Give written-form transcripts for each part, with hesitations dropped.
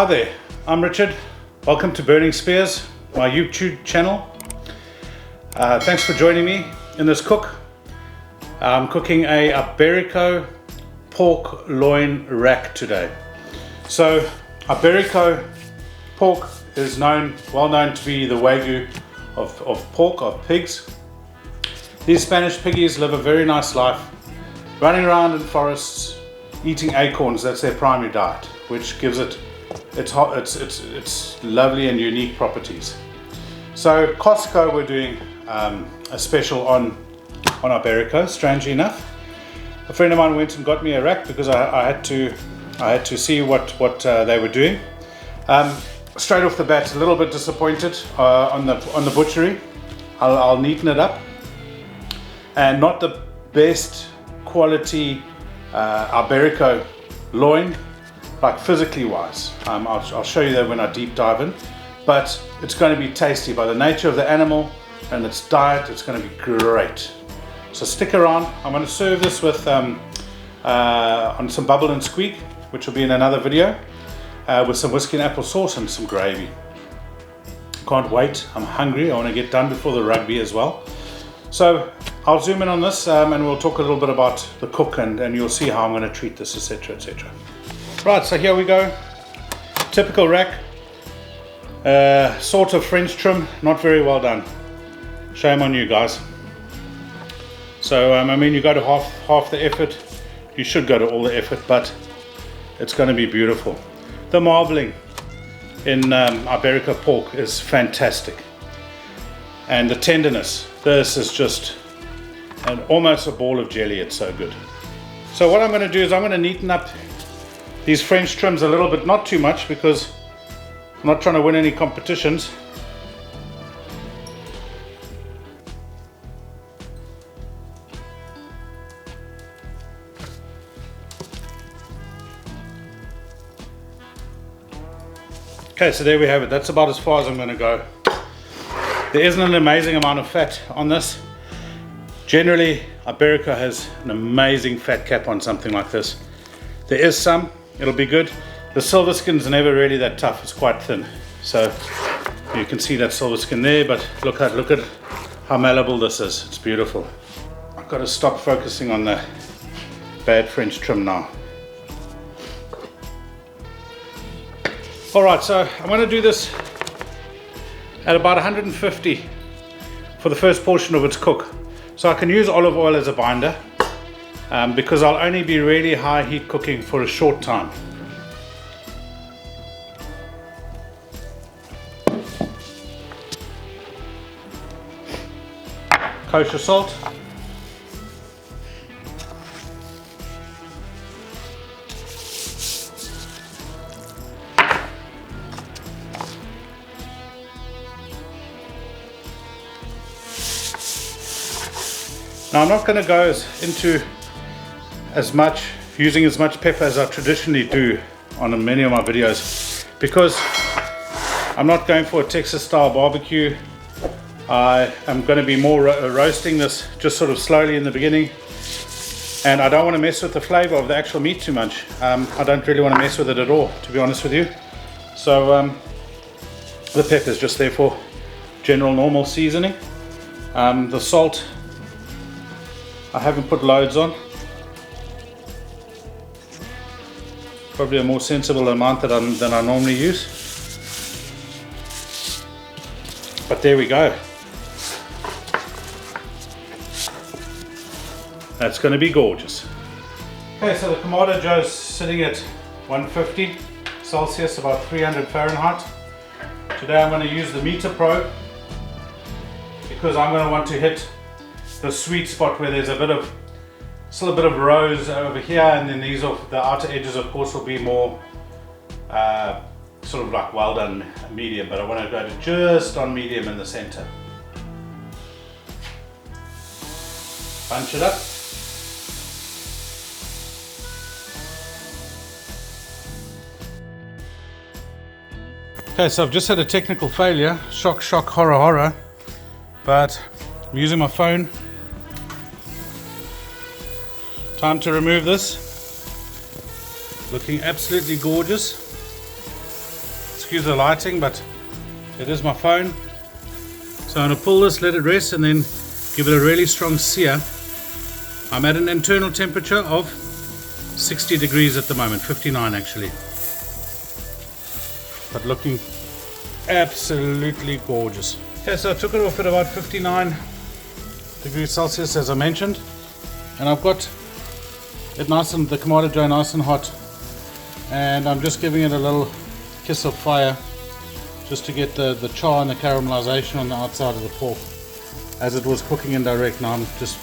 Hi there, I'm Richard. Welcome to Burning Spears, my YouTube channel. Thanks for joining me in this cook. I'm cooking a Iberico pork loin rack today. So Iberico pork is well known to be the Wagyu of pork, of pigs. These Spanish piggies live a very nice life, running around in forests, eating acorns. That's their primary diet, which gives it its lovely and unique properties. So Costco were doing a special on Iberico. Strangely enough, a friend of mine went and got me a rack because I had to see what they were doing. Straight off the bat, a little bit disappointed on the butchery. I'll neaten it up, and not the best quality Iberico loin, like physically wise. I'll show you that when I deep dive in, but it's going to be tasty. By the nature of the animal and its diet, it's going to be great. So stick around. I'm going to serve this with on some bubble and squeak, which will be in another video, with some whiskey and apple sauce and some gravy. Can't wait. I'm hungry. I want to get done before the rugby as well. So I'll zoom in on this, and we'll talk a little bit about the cook, and you'll see how I'm going to treat this, etc, etc. Right, so here we go. Typical rack. Sort of French trim, not very well done. Shame on you guys. So I mean, you go to half the effort. You should go to all the effort, but it's going to be beautiful. The marbling in Iberico pork is fantastic, and the tenderness. This is just almost a ball of jelly. It's so good. So what I'm going to do is I'm going to neaten up these French trims a little bit, not too much, because I'm not trying to win any competitions. Okay, so there we have it. That's about as far as I'm going to go. There isn't an amazing amount of fat on this. Generally, Iberico has an amazing fat cap on something like this. There is some, it'll be good. The silver skin's never really that tough, it's quite thin. So you can see that silver skin there, but look at how malleable this is. It's beautiful. I've got to stop focusing on the bad French trim now. Alright, so I'm going to do this at about 150 for the first portion of its cook. So I can use olive oil as a binder, because I'll only be really high heat cooking for a short time. Kosher salt. Now I'm not going to go into using as much pepper as I traditionally do on many of my videos, because I'm not going for a Texas style barbecue. I am going to be more roasting this just sort of slowly in the beginning, and I don't want to mess with the flavor of the actual meat too much. I don't really want to mess with it at all, to be honest with you. So the pepper is just there for general normal seasoning. The salt, I haven't put loads on. Probably a more sensible amount than I normally use. But there we go. That's going to be gorgeous. Okay, so the Kamado Joe's sitting at 150 Celsius, about 300 Fahrenheit. Today I'm going to use the Meter Pro, because I'm going to want to hit the sweet spot where there's still a bit of rose over here, and then the outer edges, of course, will be more sort of like well done medium, but I want to go to just on medium in the center. Punch it up. Okay, so I've just had a technical failure. Shock, shock, horror, horror. But I'm using my phone. Time to remove this. Looking absolutely gorgeous. excuse the lighting, but it is my phone. So I'm going to pull this, let it rest, and then give it a really strong sear. I'm at an internal temperature of 60 degrees at the moment, 59 actually. But looking absolutely gorgeous. Okay, so I took it off at about 59 degrees Celsius as I mentioned, and I've got it nice and the Kamado dough nice and hot, and I'm just giving it a little kiss of fire just to get the char and the caramelization on the outside of the pork as it was cooking in direct. Now I'm just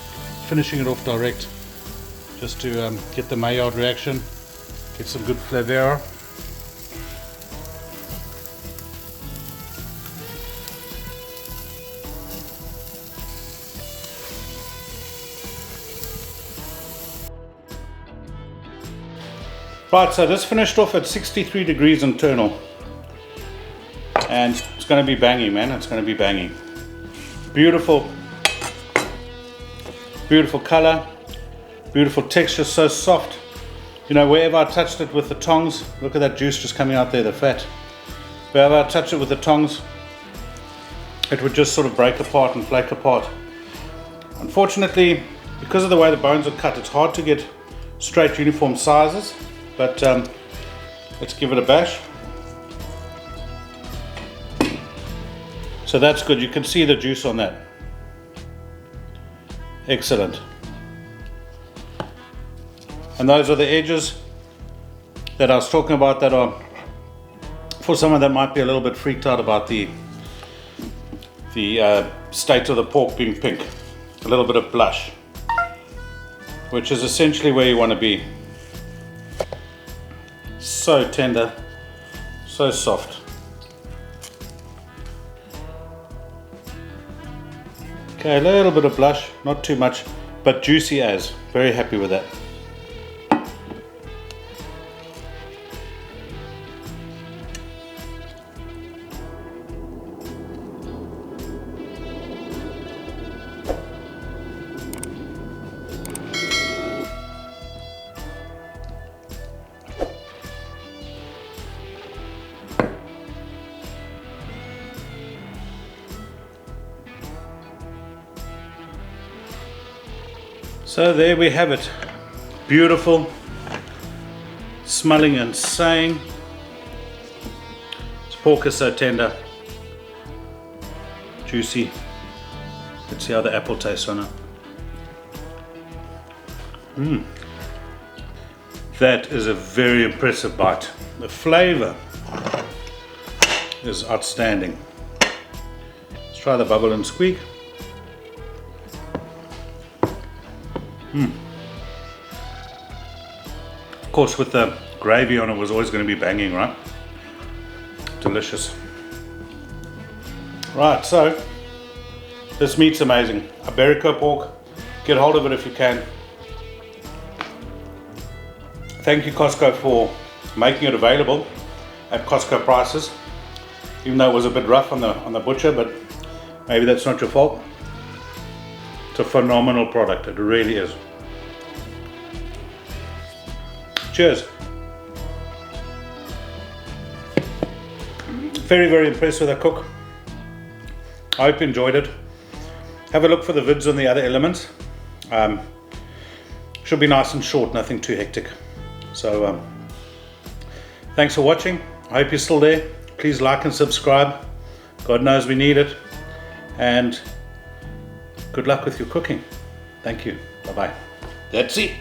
finishing it off direct just to get the Maillard reaction, get some good flavor. Right, so this finished off at 63 degrees internal, and it's going to be banging, man. It's going to be banging. Beautiful, beautiful color, beautiful texture, so soft. You know, wherever I touched it with the tongs, look at that juice just coming out there, the fat. Wherever I touched it with the tongs, it would just sort of break apart and flake apart. Unfortunately, because of the way the bones are cut, it's hard to get straight uniform sizes. But let's give it a bash. So that's good. You can see the juice on that. Excellent. And those are the edges that I was talking about, that are for someone that might be a little bit freaked out about the state of the pork being pink. A little bit of blush, which is essentially where you want to be. So tender, so soft. Okay, a little bit of blush, not too much, but juicy as. Very happy with that. So there we have it. Beautiful, smelling insane. This pork is so tender, juicy. Let's see how the apple tastes on it. That is a very impressive bite. The flavor is outstanding. Let's try the bubble and squeak. Of course, with the gravy on it, was always going to be banging, right? Delicious. Right, so this meat's amazing. Iberico pork. Get hold of it if you can. Thank you, Costco, for making it available at Costco prices. Even though it was a bit rough on the butcher, but maybe that's not your fault. It's a phenomenal product. It really is. Cheers. Very, very impressed with that cook. I hope you enjoyed it. Have a look for the vids on the other elements. Should be nice and short, nothing too hectic. So thanks for watching. I hope you're still there. Please like and subscribe. God knows we need it. And good luck with your cooking. Thank you. Bye-bye. That's it.